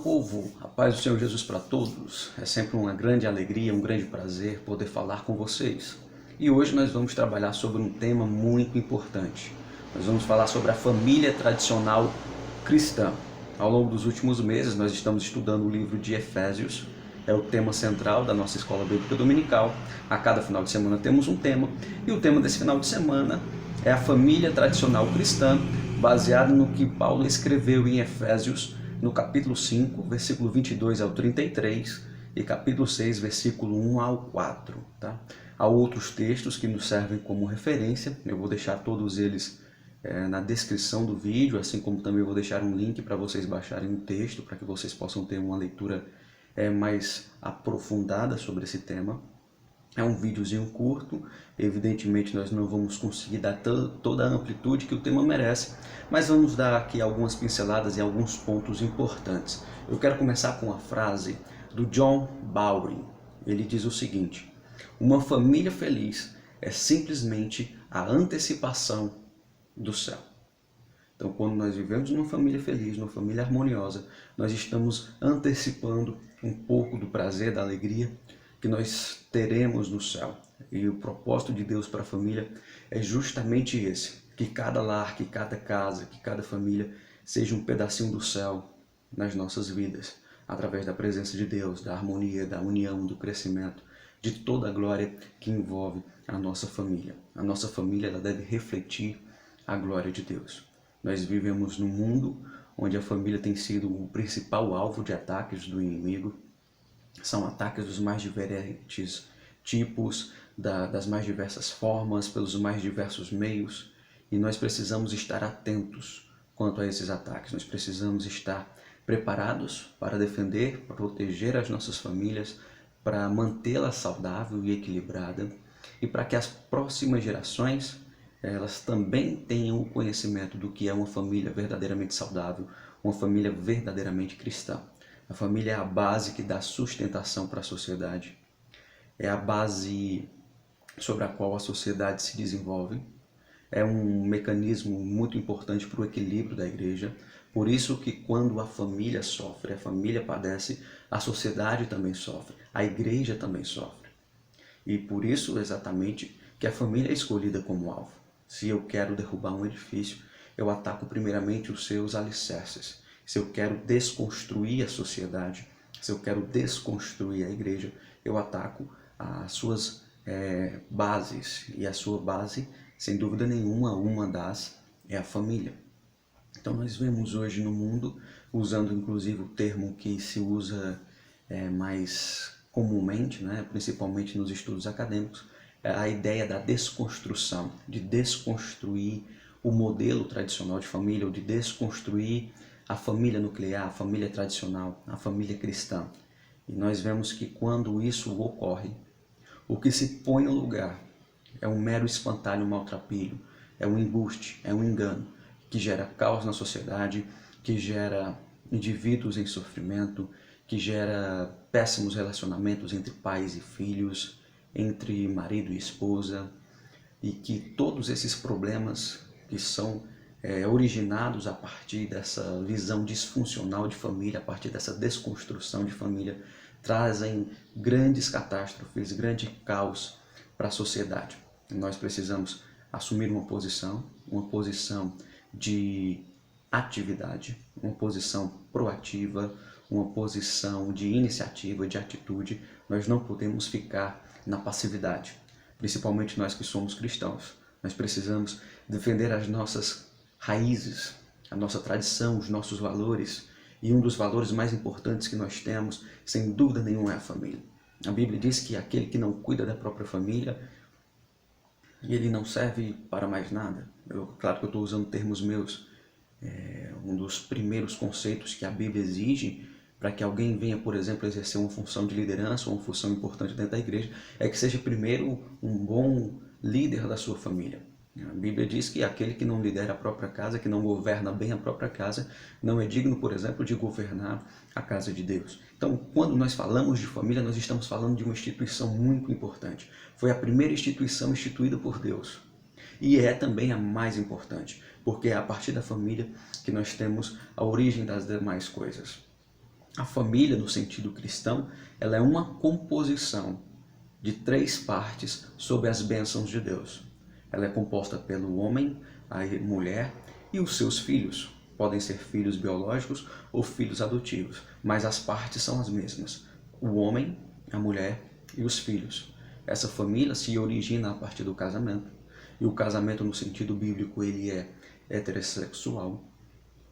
povo, a paz do Senhor Jesus para todos. É sempre uma grande alegria, um grande prazer poder falar com vocês. E hoje nós vamos trabalhar sobre um tema muito importante. Nós vamos falar sobre a família tradicional cristã. Ao longo dos últimos meses nós estamos estudando o livro de Efésios. É o tema central da nossa escola bíblica dominical. A cada final de semana temos um tema. E o tema desse final de semana é a família tradicional cristã, baseado no que Paulo escreveu em Efésios, no capítulo 5, versículo 22 ao 33 e capítulo 6, versículo 1 ao 4. Tá? Há outros textos que nos servem como referência, eu vou deixar todos eles na descrição do vídeo, assim como também vou deixar um link para vocês baixarem o texto, para que vocês possam ter uma leitura mais aprofundada sobre esse tema. É um videozinho curto, evidentemente nós não vamos conseguir dar toda a amplitude que o tema merece, mas vamos dar aqui algumas pinceladas e alguns pontos importantes. Eu quero começar com a frase do John Bowring. Ele diz o seguinte: uma família feliz é simplesmente a antecipação do céu. Então, quando nós vivemos numa família feliz, numa família harmoniosa, nós estamos antecipando um pouco do prazer, da alegria que nós teremos no céu. E o propósito de Deus para a família é justamente esse: que cada lar, que cada casa, que cada família seja um pedacinho do céu nas nossas vidas, através da presença de Deus, da harmonia, da união, do crescimento, de toda a glória que envolve a nossa família. A nossa família ela deve refletir a glória de Deus. Nós vivemos num mundo onde a família tem sido o principal alvo de ataques do inimigo. São ataques dos mais diferentes tipos, das mais diversas formas, pelos mais diversos meios. E nós precisamos estar atentos quanto a esses ataques. Nós precisamos estar preparados para defender, proteger as nossas famílias, para mantê-la saudável e equilibrada, e para que as próximas gerações elas também tenham o conhecimento do que é uma família verdadeiramente saudável, uma família verdadeiramente cristã. A família é a base que dá sustentação para a sociedade, é a base sobre a qual a sociedade se desenvolve, é um mecanismo muito importante para o equilíbrio da igreja. Por isso que quando a família sofre, a família padece, a sociedade também sofre, a igreja também sofre. E por isso exatamente que a família é escolhida como alvo. Se eu quero derrubar um edifício, eu ataco primeiramente os seus alicerces. Se eu quero desconstruir a sociedade, se eu quero desconstruir a igreja, eu ataco as suas bases. E a sua base, sem dúvida nenhuma, uma das é a família. Então nós vemos hoje no mundo, usando inclusive o termo que se usa mais comumente, né, principalmente nos estudos acadêmicos, a ideia da desconstrução, de desconstruir o modelo tradicional de família, ou de desconstruir a família nuclear, a família tradicional, a família cristã. E nós vemos que quando isso ocorre, o que se põe no lugar é um mero espantalho maltrapilho, é um embuste, é um engano, que gera caos na sociedade, que gera indivíduos em sofrimento, que gera péssimos relacionamentos entre pais e filhos, entre marido e esposa, e que todos esses problemas que são originados a partir dessa visão disfuncional de família, a partir dessa desconstrução de família, trazem grandes catástrofes, grande caos para a sociedade. E nós precisamos assumir uma posição de atividade, uma posição proativa, uma posição de iniciativa, de atitude. Nós não podemos ficar na passividade, principalmente nós que somos cristãos. Nós precisamos defender as nossas raízes, a nossa tradição, os nossos valores, e um dos valores mais importantes que nós temos, sem dúvida nenhuma, é a família. A Bíblia diz que aquele que não cuida da própria família, ele não serve para mais nada. Claro que eu estou usando termos meus. Um dos primeiros conceitos que a Bíblia exige para que alguém venha, por exemplo, exercer uma função de liderança ou uma função importante dentro da igreja, é que seja primeiro um bom líder da sua família. A Bíblia diz que aquele que não lidera a própria casa, que não governa bem a própria casa, não é digno, por exemplo, de governar a casa de Deus. Então, quando nós falamos de família, nós estamos falando de uma instituição muito importante. Foi a primeira instituição instituída por Deus. E é também a mais importante, porque é a partir da família que nós temos a origem das demais coisas. A família, no sentido cristão, ela é uma composição de 3 partes sob as bênçãos de Deus. Ela é composta pelo homem, a mulher e os seus filhos. Podem ser filhos biológicos ou filhos adotivos, mas as partes são as mesmas. O homem, a mulher e os filhos. Essa família se origina a partir do casamento. E o casamento, no sentido bíblico, ele é heterossexual,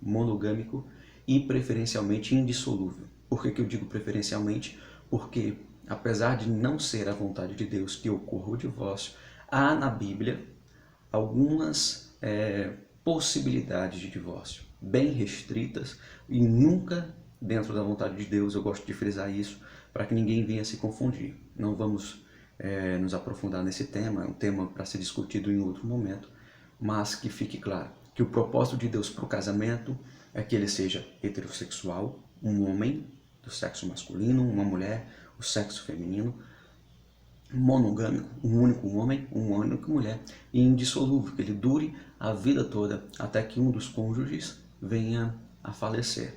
monogâmico e preferencialmente indissolúvel. Por que eu digo preferencialmente? Porque, apesar de não ser a vontade de Deus que ocorra o divórcio, há na Bíblia algumas possibilidades de divórcio, bem restritas e nunca dentro da vontade de Deus. Eu gosto de frisar isso para que ninguém venha se confundir. Não vamos nos aprofundar nesse tema, é um tema para ser discutido em outro momento, mas que fique claro que o propósito de Deus para o casamento é que ele seja heterossexual, um homem do sexo masculino, uma mulher, o sexo feminino, monogâmico, um único homem, uma única mulher, e indissolúvel, que ele dure a vida toda até que um dos cônjuges venha a falecer.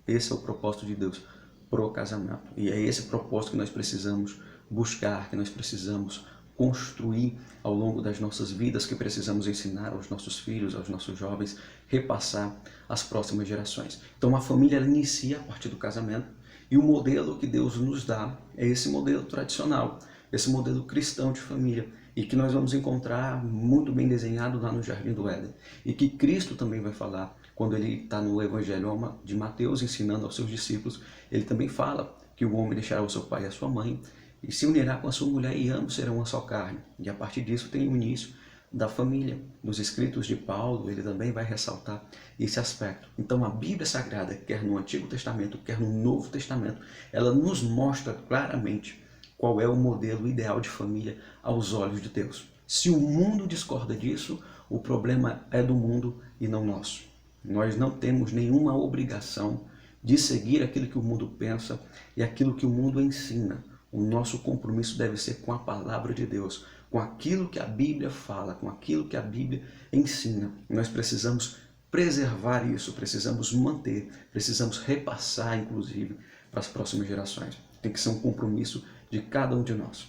Esse é o propósito de Deus para o casamento. E é esse propósito que nós precisamos buscar, que nós precisamos construir ao longo das nossas vidas, que precisamos ensinar aos nossos filhos, aos nossos jovens, repassar às próximas gerações. Então a família ela inicia a partir do casamento e o modelo que Deus nos dá é esse modelo tradicional, esse modelo cristão de família, e que nós vamos encontrar muito bem desenhado lá no Jardim do Éden, e que Cristo também vai falar quando ele está no Evangelho de Mateus ensinando aos seus discípulos. Ele também fala que o homem deixará o seu pai e a sua mãe e se unirá com a sua mulher e ambos serão uma só carne. E a partir disso tem o início da família. Nos escritos de Paulo, ele também vai ressaltar esse aspecto. Então a Bíblia Sagrada, quer no Antigo Testamento, quer no Novo Testamento, ela nos mostra claramente qual é o modelo ideal de família aos olhos de Deus. Se o mundo discorda disso, o problema é do mundo e não nosso. Nós não temos nenhuma obrigação de seguir aquilo que o mundo pensa e aquilo que o mundo ensina. O nosso compromisso deve ser com a palavra de Deus, com aquilo que a Bíblia fala, com aquilo que a Bíblia ensina. Nós precisamos preservar isso, precisamos manter, precisamos repassar, inclusive, para as próximas gerações. Tem que ser um compromisso de cada um de nós.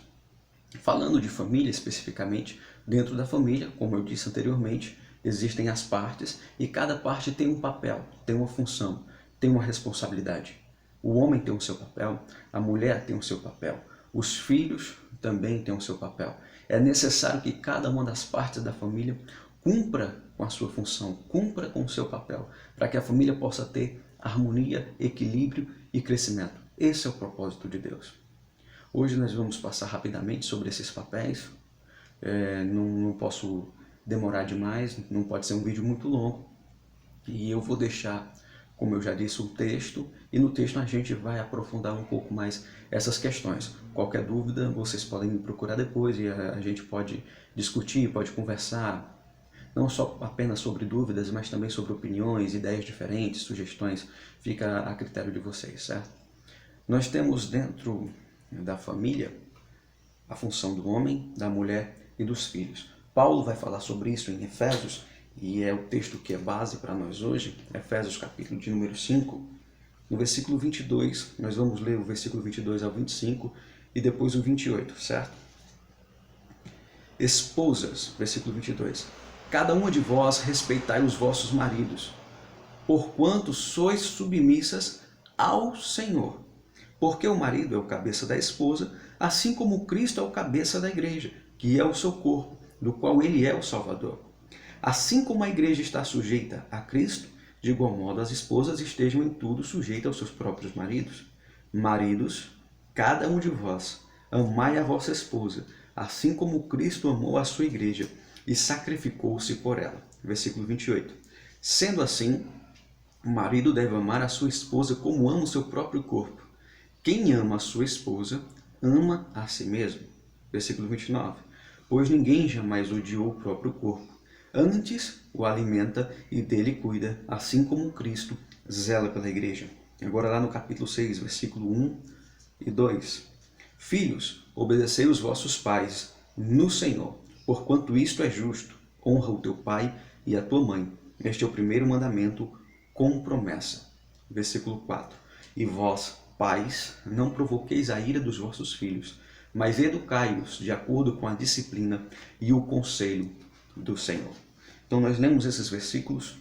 Falando de família especificamente, dentro da família, como eu disse anteriormente, existem as partes e cada parte tem um papel, tem uma função, tem uma responsabilidade. O homem tem o seu papel, a mulher tem o seu papel, os filhos também têm o seu papel. É necessário que cada uma das partes da família cumpra com a sua função, cumpra com o seu papel, para que a família possa ter harmonia, equilíbrio e crescimento. Esse é o propósito de Deus. Hoje nós vamos passar rapidamente sobre esses papéis. Não posso demorar demais, não pode ser um vídeo muito longo. E eu vou deixar, como eu já disse, o texto, e no texto a gente vai aprofundar um pouco mais essas questões. Qualquer dúvida, vocês podem me procurar depois e a gente pode discutir, pode conversar, não só apenas sobre dúvidas, mas também sobre opiniões, ideias diferentes, sugestões, fica a critério de vocês, certo? Nós temos dentro da família a função do homem, da mulher e dos filhos. Paulo vai falar sobre isso em Efésios, e é o texto que é base para nós hoje, Efésios capítulo de número 5, no versículo 22, nós vamos ler o versículo 22 ao 25 e depois o 28, certo? Esposas, versículo 22, cada uma de vós respeitai os vossos maridos, porquanto sois submissas ao Senhor, porque o marido é o cabeça da esposa, assim como Cristo é o cabeça da igreja, que é o seu corpo, do qual ele é o Salvador. Assim como a igreja está sujeita a Cristo, de igual modo as esposas estejam em tudo sujeitas aos seus próprios maridos. Maridos, cada um de vós, amai a vossa esposa, assim como Cristo amou a sua igreja e sacrificou-se por ela. Versículo 28. Sendo assim, o marido deve amar a sua esposa como ama o seu próprio corpo. Quem ama a sua esposa, ama a si mesmo. Versículo 29. Pois ninguém jamais odiou o próprio corpo. Antes o alimenta e dele cuida, assim como Cristo zela pela igreja. Agora lá no capítulo 6, versículo 1 e 2. Filhos, obedecei os vossos pais no Senhor, porquanto isto é justo. Honra o teu pai e a tua mãe. Este é o primeiro mandamento com promessa. Versículo 4. E vós, pais, não provoqueis a ira dos vossos filhos, mas educai-os de acordo com a disciplina e o conselho do Senhor. Então nós lemos esses versículos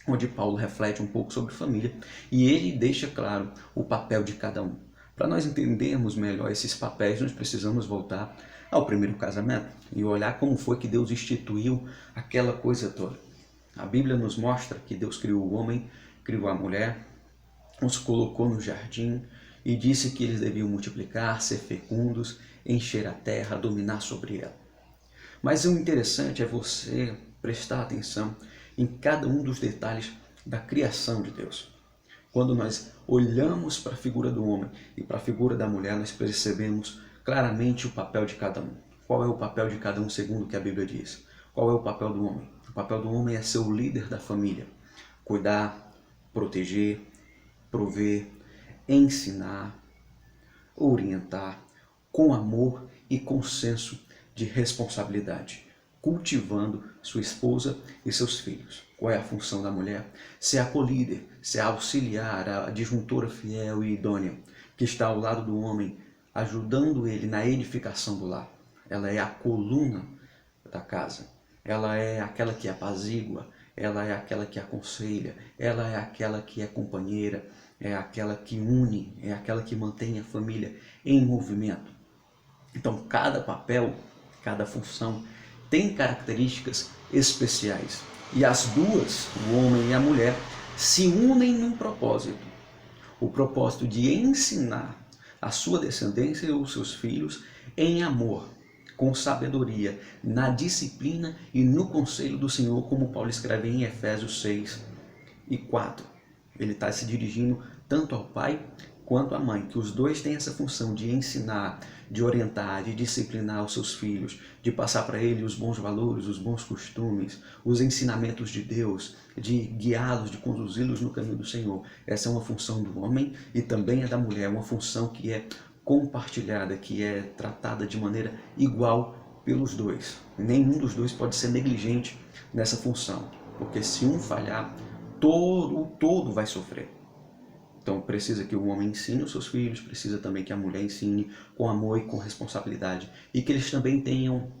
onde Paulo reflete um pouco sobre família e ele deixa claro o papel de cada um. Para nós entendermos melhor esses papéis, nós precisamos voltar ao primeiro casamento e olhar como foi que Deus instituiu aquela coisa toda. A Bíblia nos mostra que Deus criou o homem, criou a mulher, os colocou no jardim e disse que eles deviam multiplicar, ser fecundos, encher a terra, dominar sobre ela. Mas o interessante é você prestar atenção em cada um dos detalhes da criação de Deus. Quando nós olhamos para a figura do homem e para a figura da mulher, nós percebemos claramente o papel de cada um. Qual é o papel de cada um segundo o que a Bíblia diz? Qual é o papel do homem? O papel do homem é ser o líder da família. Cuidar, proteger, prover, ensinar, orientar, com amor e com senso de responsabilidade, cultivando sua esposa e seus filhos. Qual é a função da mulher? Ser a co-líder, ser a auxiliar, a disjuntora fiel e idônea, que está ao lado do homem, ajudando ele na edificação do lar. Ela é a coluna da casa, ela é aquela que apazigua, ela é aquela que aconselha, ela é aquela que é companheira, é aquela que une, é aquela que mantém a família em movimento. Então, cada papel, cada função tem características especiais. E as duas, o homem e a mulher, se unem num propósito. O propósito de ensinar a sua descendência e os seus filhos em amor, com sabedoria, na disciplina e no conselho do Senhor, como Paulo escreve em Efésios 6:4. Ele está se dirigindo tanto ao pai quanto à mãe, que os dois têm essa função de ensinar, de orientar, de disciplinar os seus filhos, de passar para eles os bons valores, os bons costumes, os ensinamentos de Deus, de guiá-los, de conduzi-los no caminho do Senhor. Essa é uma função do homem e também é da mulher, uma função que é compartilhada, que é tratada de maneira igual pelos dois. Nenhum dos dois pode ser negligente nessa função, porque se um falhar, o todo vai sofrer. Então precisa que o homem ensine os seus filhos, precisa também que a mulher ensine com amor e com responsabilidade. E que eles também tenham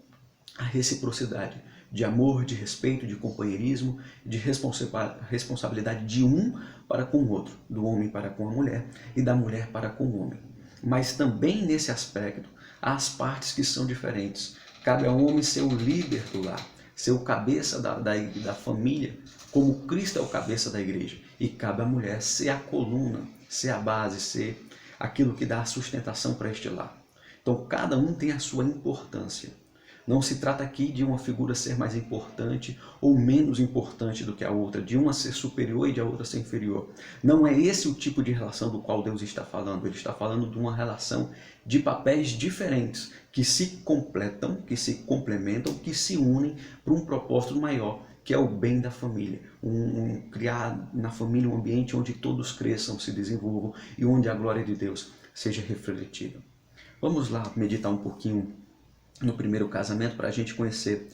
a reciprocidade de amor, de respeito, de companheirismo, de responsabilidade de um para com o outro, do homem para com a mulher e da mulher para com o homem. Mas também nesse aspecto, há as partes que são diferentes. Cabe ao homem ser o líder do lar, ser o cabeça da família, como Cristo é o cabeça da igreja. E cabe à mulher ser a coluna, ser a base, ser aquilo que dá a sustentação para este lar. Então cada um tem a sua importância. Não se trata aqui de uma figura ser mais importante ou menos importante do que a outra, de uma ser superior e de a outra ser inferior. Não é esse o tipo de relação do qual Deus está falando. Ele está falando de uma relação de papéis diferentes, que se completam, que se complementam, que se unem para um propósito maior, que é o bem da família. Criar na família um ambiente onde todos cresçam, se desenvolvam e onde a glória de Deus seja refletida. Vamos lá meditar um pouquinho no primeiro casamento para a gente conhecer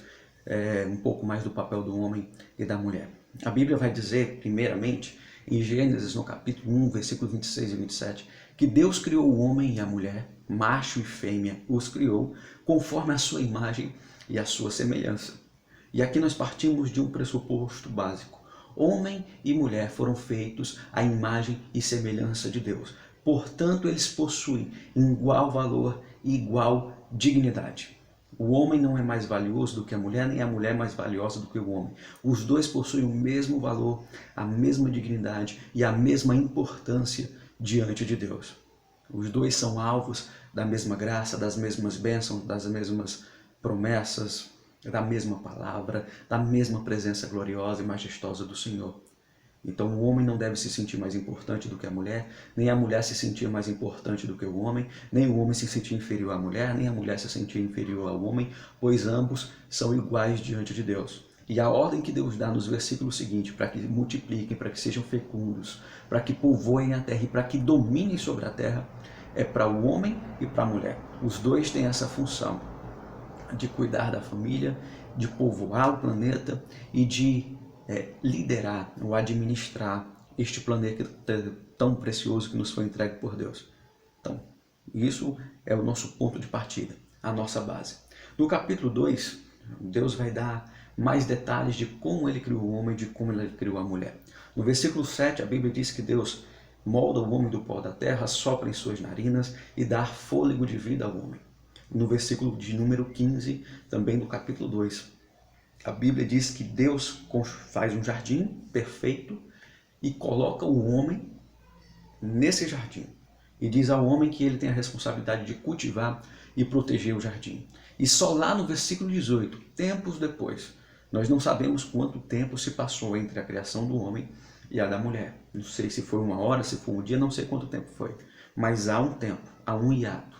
um pouco mais do papel do homem e da mulher. A Bíblia vai dizer, primeiramente, em Gênesis, no capítulo 1, versículos 26 e 27, que Deus criou o homem e a mulher, macho e fêmea, os criou conforme a sua imagem e a sua semelhança. E aqui nós partimos de um pressuposto básico. Homem e mulher foram feitos à imagem e semelhança de Deus. Portanto, eles possuem igual valor e igual dignidade. O homem não é mais valioso do que a mulher, nem a mulher mais valiosa do que o homem. Os dois possuem o mesmo valor, a mesma dignidade e a mesma importância diante de Deus. Os dois são alvos da mesma graça, das mesmas bênçãos, das mesmas promessas, da mesma palavra, da mesma presença gloriosa e majestosa do Senhor. Então o homem não deve se sentir mais importante do que a mulher, nem a mulher se sentir mais importante do que o homem, nem o homem se sentir inferior à mulher, nem a mulher se sentir inferior ao homem, pois ambos são iguais diante de Deus. E a ordem que Deus dá nos versículos seguintes, para que multipliquem, para que sejam fecundos, para que povoem a terra e para que dominem sobre a terra, é para o homem e para a mulher. Os dois têm essa função de cuidar da família, de povoar o planeta e de liderar ou administrar este tão precioso que nos foi entregue por Deus. Então, isso é o nosso ponto de partida, a nossa base. No capítulo 2, Deus vai dar mais detalhes de como ele criou o homem, de como ele criou a mulher. No versículo 7, a Bíblia diz que Deus molda o homem do pó da terra, sopra em suas narinas e dá fôlego de vida ao homem. No versículo de número 15, também do capítulo 2, a Bíblia diz que Deus faz um jardim perfeito e coloca o homem nesse jardim. E diz ao homem que ele tem a responsabilidade de cultivar e proteger o jardim. E só lá no versículo 18, tempos depois, nós não sabemos quanto tempo se passou entre a criação do homem e a da mulher. Não sei se foi 1 hora, se foi um dia, não sei quanto tempo foi. Mas há um tempo, há um hiato.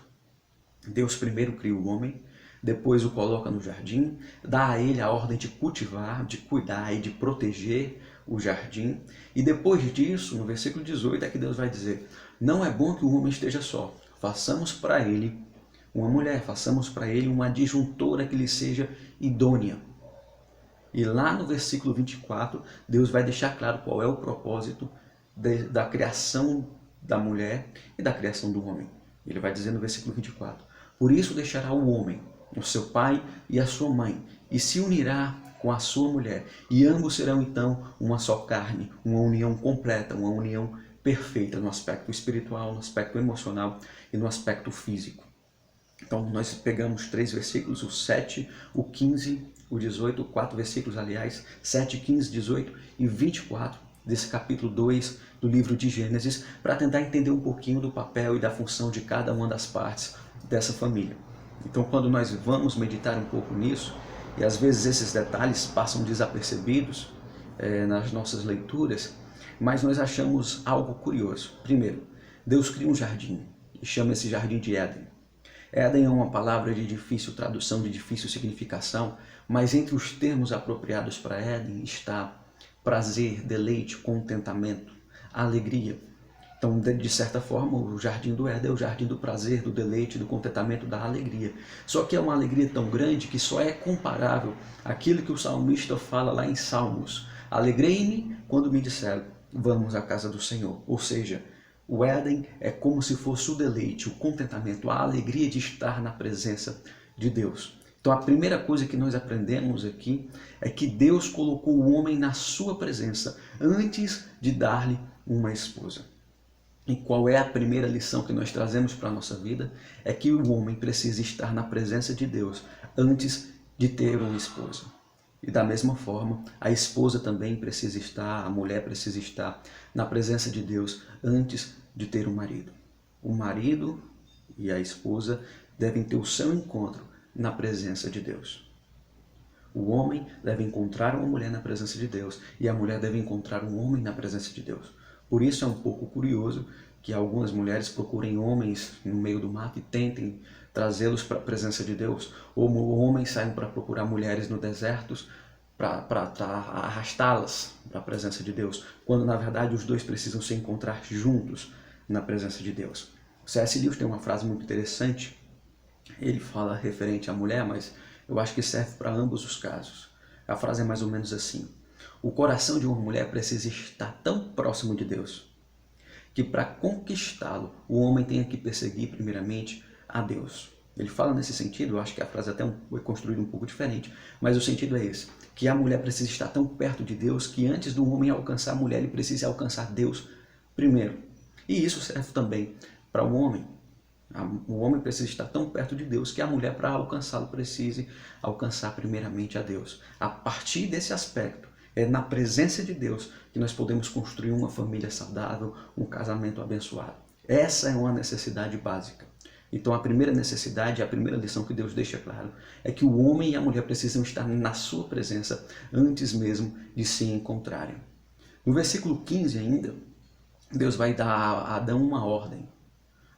Deus primeiro cria o homem, depois o coloca no jardim, dá a ele a ordem de cultivar, de cuidar e de proteger o jardim. E depois disso, no versículo 18, é que Deus vai dizer: não é bom que o homem esteja só, façamos para ele uma mulher, façamos para ele uma adjuntora que lhe seja idônea. E lá no versículo 24, Deus vai deixar claro qual é o propósito da criação da mulher e da criação do homem. Ele vai dizer no versículo 24: por isso deixará o homem, o seu pai e a sua mãe, e se unirá com a sua mulher, e ambos serão então uma só carne, uma união completa, uma união perfeita no aspecto espiritual, no aspecto emocional e no aspecto físico. Então nós pegamos 3 versículos, o 7, o 15, o 18, 4 versículos, aliás, 7, 15, 18 e 24 desse capítulo 2 do livro de Gênesis, para tentar entender um pouquinho do papel e da função de cada uma das partes dessa família. Então, quando nós vamos meditar um pouco nisso, e às vezes esses detalhes passam desapercebidos nas nossas leituras, mas nós achamos algo curioso. Primeiro, Deus cria um jardim e chama esse jardim de Éden. Éden é uma palavra de difícil tradução, de difícil significação, mas entre os termos apropriados para Éden está prazer, deleite, contentamento, alegria. Então, de certa forma, o jardim do Éden é o jardim do prazer, do deleite, do contentamento, da alegria. Só que é uma alegria tão grande que só é comparável àquilo que o salmista fala lá em Salmos: alegrei-me quando me disseram, vamos à casa do Senhor. Ou seja, o Éden é como se fosse o deleite, o contentamento, a alegria de estar na presença de Deus. Então a primeira coisa que nós aprendemos aqui é que Deus colocou o homem na sua presença antes de dar-lhe uma esposa. E qual é a primeira lição que nós trazemos para a nossa vida? É que o homem precisa estar na presença de Deus antes de ter uma esposa. E da mesma forma, a esposa também precisa estar, a mulher precisa estar na presença de Deus antes de ter um marido. O marido e a esposa devem ter o seu encontro na presença de Deus. O homem deve encontrar uma mulher na presença de Deus e a mulher deve encontrar um homem na presença de Deus. Por isso é um pouco curioso que algumas mulheres procurem homens no meio do mato e tentem trazê-los para a presença de Deus, ou homens saem para procurar mulheres no deserto para arrastá-las para a presença de Deus, quando na verdade os dois precisam se encontrar juntos na presença de Deus. C.S. Lewis tem uma frase muito interessante, ele fala referente à mulher, mas eu acho que serve para ambos os casos. A frase é mais ou menos assim: o coração de uma mulher precisa estar tão próximo de Deus que para conquistá-lo o homem tenha que perseguir primeiramente a Deus. Ele fala nesse sentido, eu acho que a frase até foi construída um pouco diferente, mas o sentido é esse, que a mulher precisa estar tão perto de Deus que antes do homem alcançar a mulher, ele precisa alcançar Deus primeiro. E isso serve também para o homem. O homem precisa estar tão perto de Deus que a mulher, para alcançá-lo, precise alcançar primeiramente a Deus. A partir desse aspecto, é na presença de Deus que nós podemos construir uma família saudável, um casamento abençoado. Essa é uma necessidade básica. Então a primeira necessidade, a primeira lição que Deus deixa claro, é que o homem e a mulher precisam estar na sua presença antes mesmo de se encontrarem. No versículo 15 ainda, Deus vai dar a Adão uma ordem.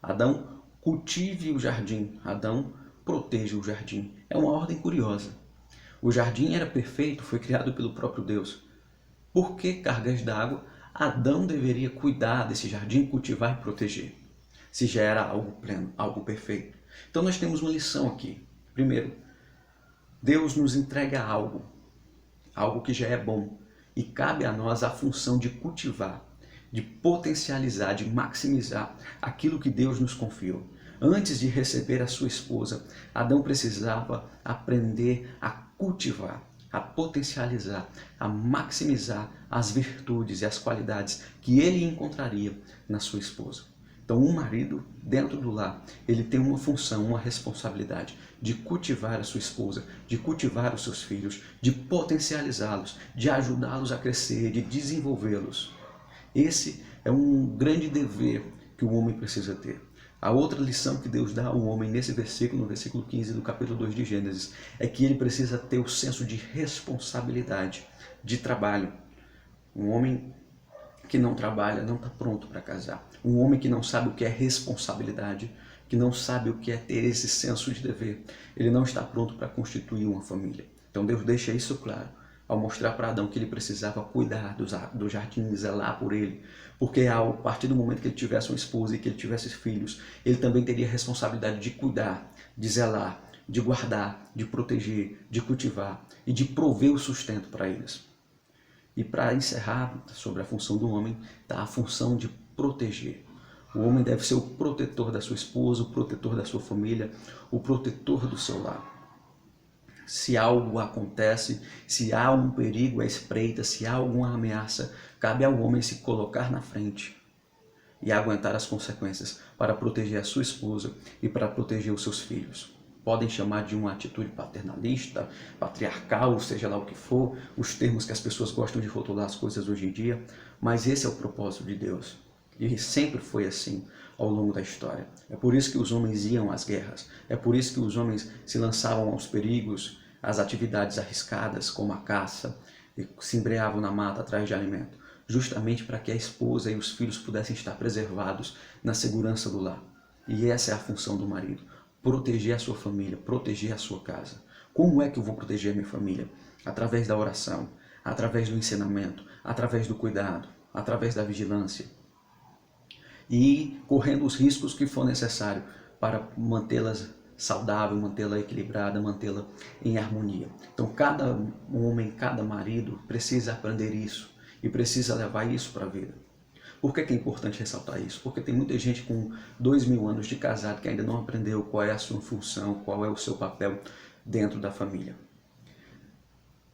Adão, cultive o jardim. Adão, proteja o jardim. É uma ordem curiosa. O jardim era perfeito, foi criado pelo próprio Deus. Por que cargas d'água Adão deveria cuidar desse jardim, cultivar e proteger, se já era algo pleno, algo perfeito? Então nós temos uma lição aqui. Primeiro, Deus nos entrega algo que já é bom, e cabe a nós a função de cultivar, de potencializar, de maximizar aquilo que Deus nos confiou. Antes de receber a sua esposa, Adão precisava aprender a cultivar, a potencializar, a maximizar as virtudes e as qualidades que ele encontraria na sua esposa. Então, um marido dentro do lar, ele tem uma função, uma responsabilidade de cultivar a sua esposa, de cultivar os seus filhos, de potencializá-los, de ajudá-los a crescer, de desenvolvê-los. Esse é um grande dever que o homem precisa ter. A outra lição que Deus dá ao homem nesse versículo, no versículo 15 do capítulo 2 de Gênesis, é que ele precisa ter o senso de responsabilidade, de trabalho. Um homem que não trabalha não está pronto para casar. Um homem que não sabe o que é responsabilidade, que não sabe o que é ter esse senso de dever, ele não está pronto para constituir uma família. Então Deus deixa isso claro ao mostrar para Adão que ele precisava cuidar do jardim, zelar por ele, porque a partir do momento que ele tivesse uma esposa e que ele tivesse filhos, ele também teria a responsabilidade de cuidar, de zelar, de guardar, de proteger, de cultivar e de prover o sustento para eles. E para encerrar sobre a função do homem, está a função de proteger. O homem deve ser o protetor da sua esposa, o protetor da sua família, o protetor do seu lar. Se algo acontece, se há um perigo à espreita, se há alguma ameaça, cabe ao homem se colocar na frente e aguentar as consequências para proteger a sua esposa e para proteger os seus filhos. Podem chamar de uma atitude paternalista, patriarcal, seja lá o que for, os termos que as pessoas gostam de rotular as coisas hoje em dia, mas esse é o propósito de Deus. E sempre foi assim ao longo da história. É por isso que os homens iam às guerras, é por isso que os homens se lançavam aos perigos, às atividades arriscadas, como a caça, e se embreavam na mata atrás de alimento, justamente para que a esposa e os filhos pudessem estar preservados na segurança do lar. E essa é a função do marido, proteger a sua família, proteger a sua casa. Como é que eu vou proteger a minha família? Através da oração, através do ensinamento, através do cuidado, através da vigilância. E correndo os riscos que for necessário para mantê-las saudável, mantê-la equilibrada, mantê-la em harmonia. Então cada homem, cada marido precisa aprender isso e precisa levar isso para a vida. Por que é importante ressaltar isso? Porque tem muita gente com 2000 anos de casado que ainda não aprendeu qual é a sua função, qual é o seu papel dentro da família.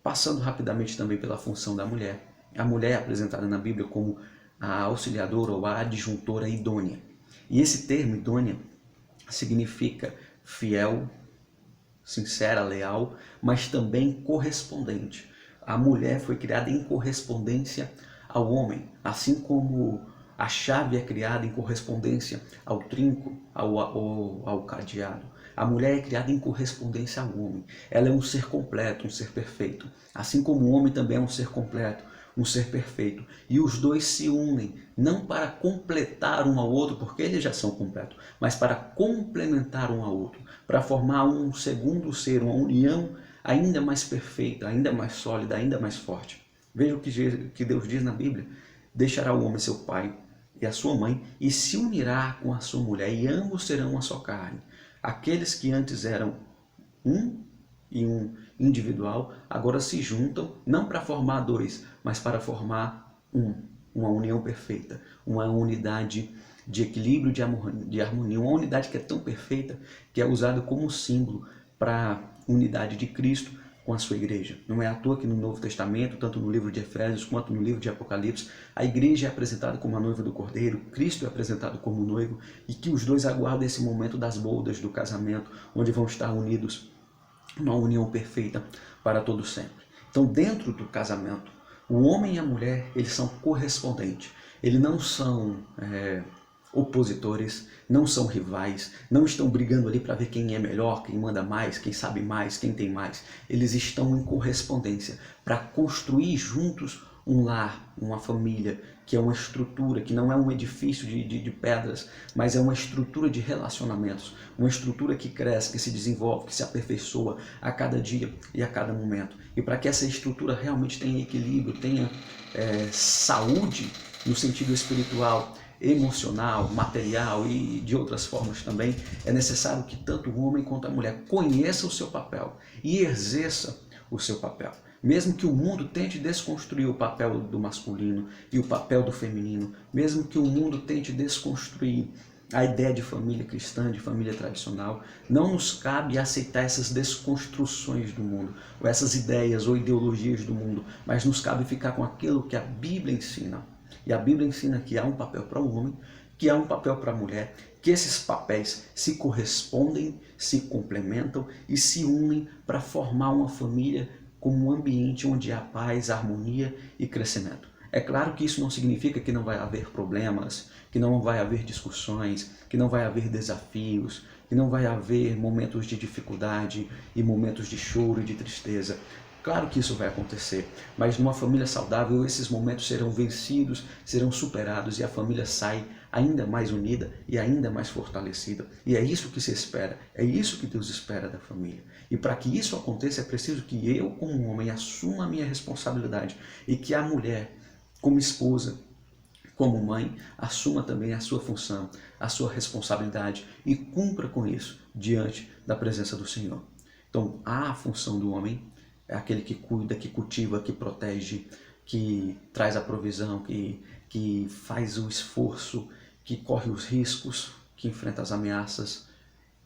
Passando rapidamente também pela função da mulher. A mulher é apresentada na Bíblia como a auxiliadora ou a adjuntora idônea. E esse termo idônea significa fiel, sincera, leal, mas também correspondente. A mulher foi criada em correspondência ao homem, assim como a chave é criada em correspondência ao trinco, ao cadeado. A mulher é criada em correspondência ao homem. Ela é um ser completo, um ser perfeito. Assim como o homem também é um ser completo, um ser perfeito. E os dois se unem, não para completar um ao outro, porque eles já são completos, mas para complementar um ao outro, para formar um segundo ser, uma união ainda mais perfeita, ainda mais sólida, ainda mais forte. Veja o que Deus diz na Bíblia: deixará o homem seu pai e a sua mãe e se unirá com a sua mulher, e ambos serão uma só carne. Aqueles que antes eram um e um individual, agora se juntam, não para formar dois, mas para formar uma união perfeita, uma unidade de equilíbrio, de harmonia, uma unidade que é tão perfeita que é usada como símbolo para a unidade de Cristo com a sua igreja. Não é à toa que no Novo Testamento, tanto no livro de Efésios quanto no livro de Apocalipse, a igreja é apresentada como a noiva do Cordeiro, Cristo é apresentado como noivo, e que os dois aguardam esse momento das bodas, do casamento, onde vão estar unidos numa união perfeita para todo sempre. Então, dentro do casamento, o homem e a mulher, eles são correspondentes. Eles não são opositores, não são rivais, não estão brigando ali para ver quem é melhor, quem manda mais, quem sabe mais, quem tem mais. Eles estão em correspondência para construir juntos um lar, uma família, que é uma estrutura, que não é um edifício de pedras, mas é uma estrutura de relacionamentos, uma estrutura que cresce, que se desenvolve, que se aperfeiçoa a cada dia e a cada momento. E para que essa estrutura realmente tenha equilíbrio, tenha saúde no sentido espiritual, emocional, material e de outras formas também, é necessário que tanto o homem quanto a mulher conheça o seu papel e exerça o seu papel. Mesmo que o mundo tente desconstruir o papel do masculino e o papel do feminino, mesmo que o mundo tente desconstruir a ideia de família cristã, de família tradicional, não nos cabe aceitar essas desconstruções do mundo, ou essas ideias ou ideologias do mundo, mas nos cabe ficar com aquilo que a Bíblia ensina. E a Bíblia ensina que há um papel para o homem, que há um papel para a mulher, que esses papéis se correspondem, se complementam e se unem para formar uma família como um ambiente onde há paz, harmonia e crescimento. É claro que isso não significa que não vai haver problemas, que não vai haver discussões, que não vai haver desafios, que não vai haver momentos de dificuldade e momentos de choro e de tristeza. Claro que isso vai acontecer, mas numa família saudável esses momentos serão vencidos, serão superados e a família sai ainda mais unida e ainda mais fortalecida. E é isso que se espera, é isso que Deus espera da família. E para que isso aconteça é preciso que eu, como homem, assuma a minha responsabilidade e que a mulher, como esposa, como mãe, assuma também a sua função, a sua responsabilidade e cumpra com isso diante da presença do Senhor. Então, a função do homem é aquele que cuida, que cultiva, que protege, que traz a provisão, que faz o esforço, que corre os riscos, que enfrenta as ameaças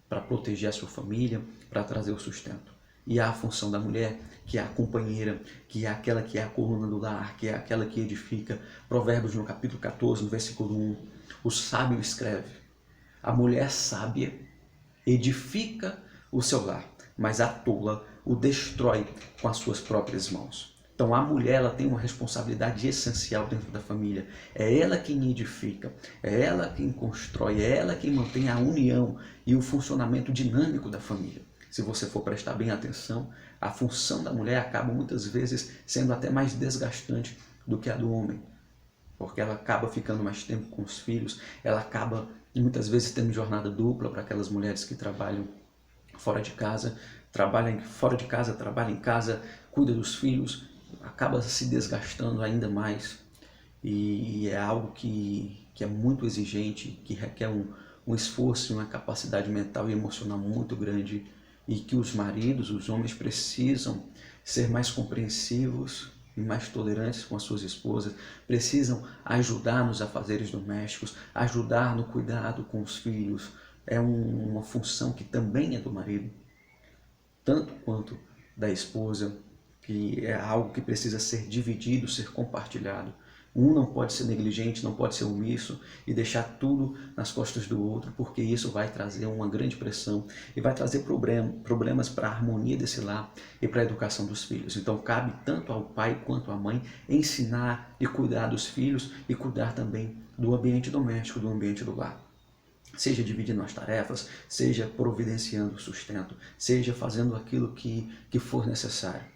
para proteger a sua família, para trazer o sustento. E há a função da mulher, que é a companheira, que é aquela que é a coluna do lar, que é aquela que edifica. Provérbios no capítulo 14, no versículo 1, o sábio escreve: a mulher sábia edifica o seu lar, mas a tola o destrói com as suas próprias mãos. Então a mulher ela tem uma responsabilidade essencial dentro da família. É ela quem edifica, é ela quem constrói, é ela quem mantém a união e o funcionamento dinâmico da família. Se você for prestar bem atenção, a função da mulher acaba muitas vezes sendo até mais desgastante do que a do homem, porque ela acaba ficando mais tempo com os filhos, ela acaba muitas vezes tendo jornada dupla para aquelas mulheres que trabalham fora de casa, trabalham em casa, cuida dos filhos, acaba se desgastando ainda mais e é algo que é muito exigente, que requer um esforço e uma capacidade mental e emocional muito grande e que os maridos, os homens precisam ser mais compreensivos e mais tolerantes com as suas esposas, precisam ajudar nos afazeres domésticos, ajudar no cuidado com os filhos. É uma função que também é do marido, tanto quanto da esposa, que é algo que precisa ser dividido, ser compartilhado. Um não pode ser negligente, não pode ser omisso e deixar tudo nas costas do outro, porque isso vai trazer uma grande pressão e vai trazer problemas para a harmonia desse lar e para a educação dos filhos. Então cabe tanto ao pai quanto à mãe ensinar e cuidar dos filhos e cuidar também do ambiente doméstico, do ambiente do lar. Seja dividindo as tarefas, seja providenciando o sustento, seja fazendo aquilo que for necessário.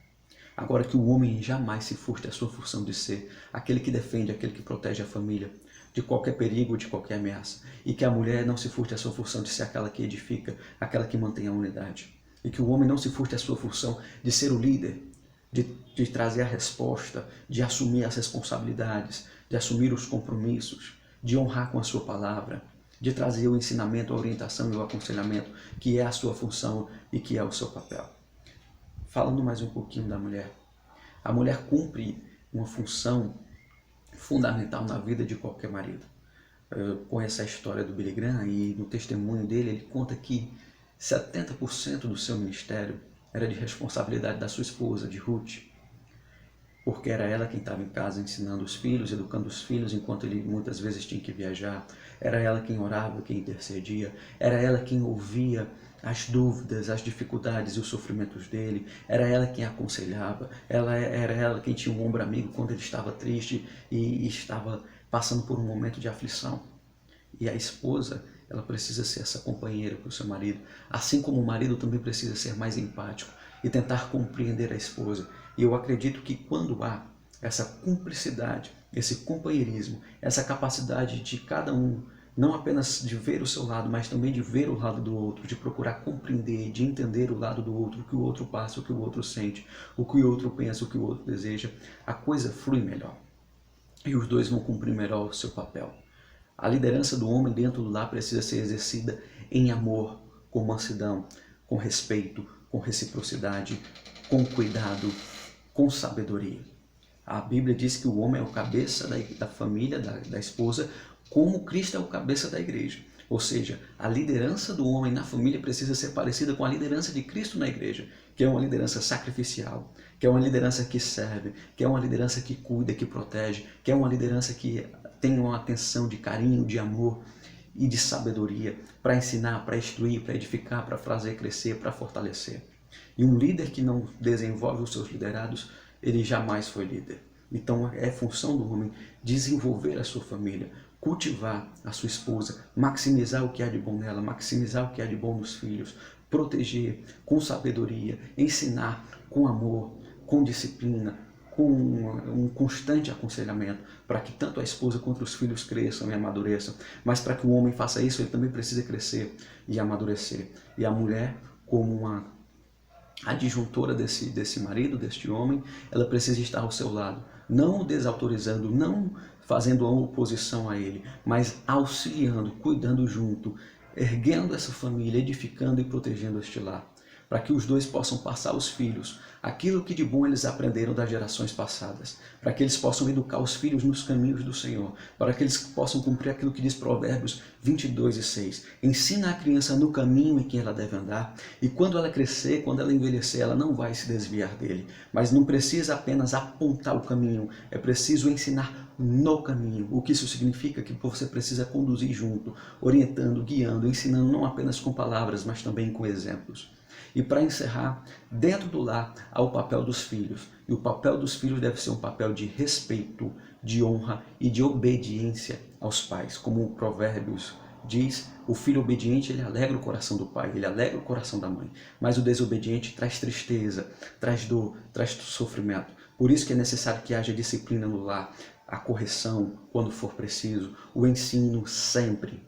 Agora que o homem jamais se furte a sua função de ser aquele que defende, aquele que protege a família de qualquer perigo, de qualquer ameaça. E que a mulher não se furte a sua função de ser aquela que edifica, aquela que mantém a unidade. E que o homem não se furte a sua função de ser o líder, de trazer a resposta, de assumir as responsabilidades, de assumir os compromissos, de honrar com a sua palavra, de trazer o ensinamento, a orientação e o aconselhamento, que é a sua função e que é o seu papel. Falando mais um pouquinho da mulher. A mulher cumpre uma função fundamental na vida de qualquer marido. Eu conheço a história do Billy Graham e no testemunho dele ele conta que 70% do seu ministério era de responsabilidade da sua esposa, de Ruth, porque era ela quem estava em casa ensinando os filhos, educando os filhos, enquanto ele muitas vezes tinha que viajar. Era ela quem orava, quem intercedia, era ela quem ouvia as dúvidas, as dificuldades e os sofrimentos dele, era ela quem aconselhava, era ela quem tinha um ombro amigo quando ele estava triste e estava passando por um momento de aflição. E a esposa, ela precisa ser essa companheira para o seu marido, assim como o marido também precisa ser mais empático e tentar compreender a esposa. E eu acredito que quando há essa cumplicidade, esse companheirismo, essa capacidade de cada um, não apenas de ver o seu lado, mas também de ver o lado do outro, de procurar compreender, de entender o lado do outro, o que o outro passa, o que o outro sente, o que o outro pensa, o que o outro deseja, a coisa flui melhor. E os dois vão cumprir melhor o seu papel. A liderança do homem dentro do lar precisa ser exercida em amor, com mansidão, com respeito, com reciprocidade, com cuidado, com sabedoria. A Bíblia diz que o homem é o cabeça da família, da esposa, como Cristo é o cabeça da igreja. Ou seja, a liderança do homem na família precisa ser parecida com a liderança de Cristo na igreja, que é uma liderança sacrificial, que é uma liderança que serve, que é uma liderança que cuida, que protege, que é uma liderança que tem uma atenção de carinho, de amor e de sabedoria para ensinar, para instruir, para edificar, para fazer crescer, para fortalecer. E um líder que não desenvolve os seus liderados, ele jamais foi líder. Então é função do homem desenvolver a sua família, cultivar a sua esposa, maximizar o que há de bom nela, maximizar o que há de bom nos filhos, proteger com sabedoria, ensinar com amor, com disciplina, com um constante aconselhamento, para que tanto a esposa quanto os filhos cresçam e amadureçam. Mas para que o homem faça isso, ele também precisa crescer e amadurecer. E a mulher, como uma adjuntora desse marido, deste homem, ela precisa estar ao seu lado, não o desautorizando, não fazendo uma oposição a ele, mas auxiliando, cuidando junto, erguendo essa família, edificando e protegendo este lar, para que os dois possam passar aos filhos aquilo que de bom eles aprenderam das gerações passadas, para que eles possam educar os filhos nos caminhos do Senhor, para que eles possam cumprir aquilo que diz Provérbios 22:6. Ensina a criança no caminho em que ela deve andar, e quando ela crescer, quando ela envelhecer, ela não vai se desviar dele. Mas não precisa apenas apontar o caminho, é preciso ensinar no caminho. O que isso significa? Que você precisa conduzir junto, orientando, guiando, ensinando não apenas com palavras, mas também com exemplos. E para encerrar, dentro do lar há o papel dos filhos. E o papel dos filhos deve ser um papel de respeito, de honra e de obediência aos pais. Como o Provérbios diz, o filho obediente ele alegra o coração do pai, ele alegra o coração da mãe. Mas o desobediente traz tristeza, traz dor, traz sofrimento. Por isso que é necessário que haja disciplina no lar, a correção quando for preciso, o ensino sempre.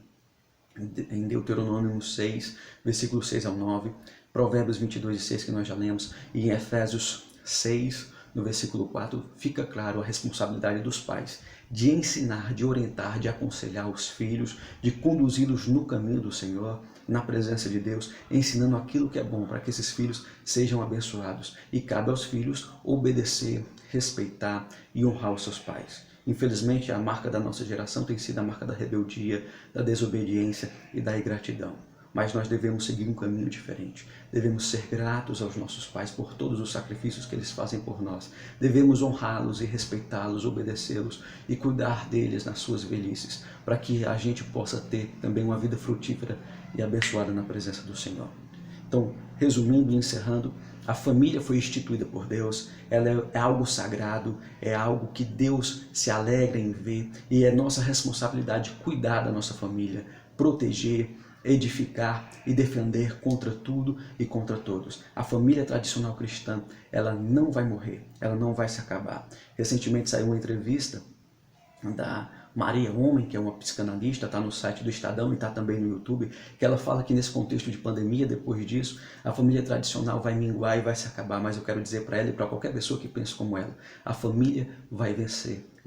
Em Deuteronômio 6, versículo 6 ao 9, Provérbios 22:6 que nós já lemos, e em Efésios 6, no versículo 4, fica claro a responsabilidade dos pais de ensinar, de orientar, de aconselhar os filhos, de conduzi-los no caminho do Senhor, na presença de Deus, ensinando aquilo que é bom para que esses filhos sejam abençoados. E cabe aos filhos obedecer, respeitar e honrar os seus pais. Infelizmente, a marca da nossa geração tem sido a marca da rebeldia, da desobediência e da ingratidão. Mas nós devemos seguir um caminho diferente. Devemos ser gratos aos nossos pais por todos os sacrifícios que eles fazem por nós. Devemos honrá-los e respeitá-los, obedecê-los e cuidar deles nas suas velhices, para que a gente possa ter também uma vida frutífera e abençoada na presença do Senhor. Então, resumindo e encerrando, a família foi instituída por Deus, ela é algo sagrado, é algo que Deus se alegra em ver e é nossa responsabilidade cuidar da nossa família, proteger, edificar e defender contra tudo e contra todos. A família tradicional cristã, ela não vai morrer, ela não vai se acabar. Recentemente saiu uma entrevista da Maria Homem, que é uma psicanalista, está no site do Estadão e está também no YouTube, que ela fala que nesse contexto de pandemia, depois disso, a família tradicional vai minguar e vai se acabar, mas eu quero dizer para ela e para qualquer pessoa que pense como ela, a família vai vencer,